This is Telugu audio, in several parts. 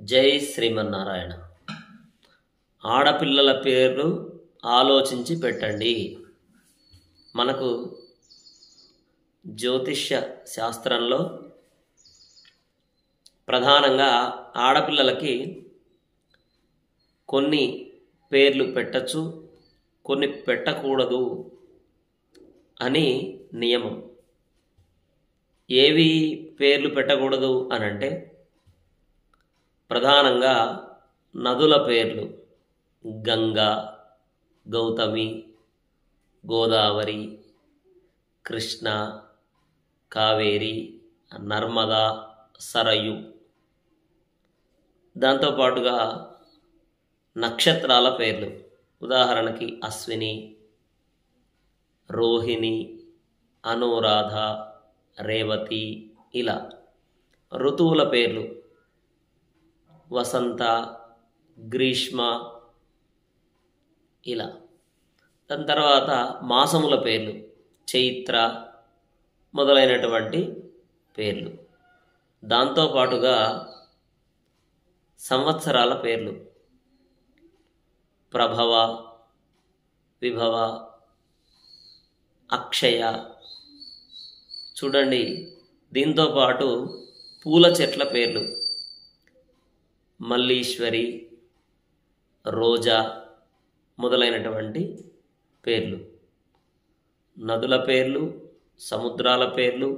జై శ్రీమన్నారాయణ. ఆడపిల్లల పేర్లు ఆలోచించి పెట్టండి. మనకు జ్యోతిష్య శాస్త్రంలో ప్రధానంగా ఆడపిల్లలకి కొన్ని పేర్లు పెట్టచ్చు, కొన్ని పెట్టకూడదు అని నియమం. ఏవి పేర్లు పెట్టకూడదు అనంటే ప్రధానంగా నదుల పేర్లు గంగా, గౌతమి, గోదావరి, కృష్ణ, కావేరి, నర్మదా, సరయు. దాంతోపాటుగా నక్షత్రాల పేర్లు ఉదాహరణకి అశ్విని, రోహిణి, అనురాధ, రేవతి. ఇలా ఋతువుల పేర్లు వసంత, గ్రీష్మ. ఇలా దాని తర్వాత మాసముల పేర్లు చైత్ర మొదలైనటువంటి పేర్లు. దాంతోపాటుగా సంవత్సరాల పేర్లు ప్రభవ, విభవ, అక్షయ. చూడండి, దీంతోపాటు పూల చెట్ల పేర్లు మల్లీశ్వరి, రోజా మొదలైనటువంటి పేర్లు. నదుల పేర్లు, సముద్రాల పేర్లు,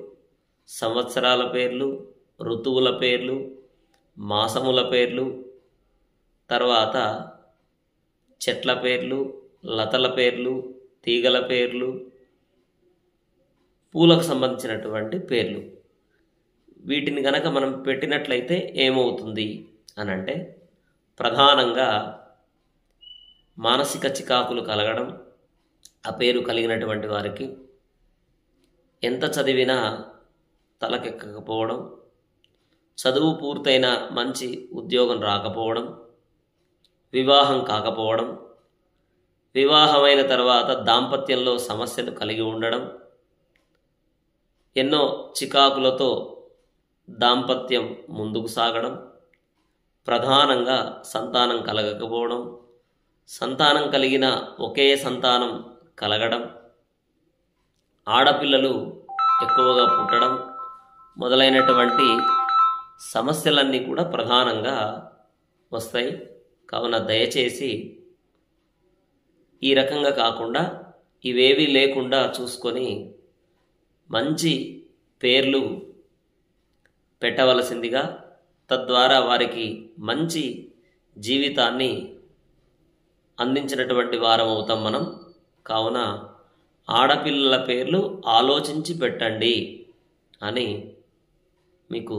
సంవత్సరాల పేర్లు, ఋతువుల పేర్లు, మాసముల పేర్లు, తర్వాత చెట్ల పేర్లు, లతల పేర్లు, తీగల పేర్లు, పూలకు సంబంధించినటువంటి పేర్లు. వీటిని గనక మనం పెట్టినట్లయితే ఏమవుతుంది అనంటే ప్రధానంగా మానసిక చికాకులు కలగడం, ఆ పేరు కలిగినటువంటి వారికి ఎంత చదివినా తలకెక్కకపోవడం, చదువు పూర్తయిన మంచి ఉద్యోగం రాకపోవడం, వివాహం కాకపోవడం, వివాహమైన తర్వాత దాంపత్యంలో సమస్యలు కలిగి ఉండడం, ఎన్నో చికాకులతో దాంపత్యం ముందుకు సాగడం, ప్రధానంగా సంతానం కలగకపోవడం, సంతానం కలిగిన ఒకే సంతానం కలగడం, ఆడపిల్లలు ఎక్కువగా పుట్టడం మొదలైనటువంటి సమస్యలన్నీ కూడా ప్రధానంగా వస్తాయి. కావున దయచేసి ఈ రకంగా కాకుండా ఇవేవీ లేకుండా చూసుకొని మంచి పేర్లు పెట్టవలసిందిగా, తద్వారా వారికి మంచి జీవితాన్ని అందించినటువంటి వారం అవుతాం మనం. కావున ఆడపిల్లల పేర్లు ఆలోచించి పెట్టండి అని మీకు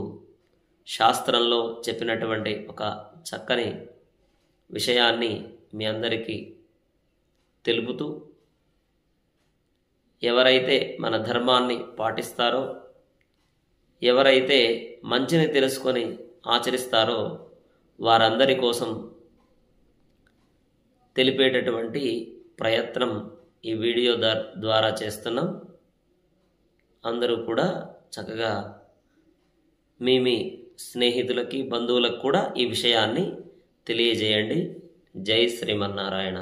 శాస్త్రంలో చెప్పినటువంటి ఒక చక్కని విషయాన్ని మీ అందరికీ తెలుపుతూ, ఎవరైతే మన ధర్మాన్ని పాటిస్తారో, ఎవరైతే మంచిని తెలుసుకొని ఆచరిస్తారో వారందరి కోసం తెలిపేటటువంటి ప్రయత్నం ఈ వీడియో ద్వారా చేస్తున్నాం. అందరూ కూడా చక్కగా మీ స్నేహితులకి, బంధువులకు కూడా ఈ విషయాన్ని తెలియజేయండి. జై శ్రీమన్నారాయణ.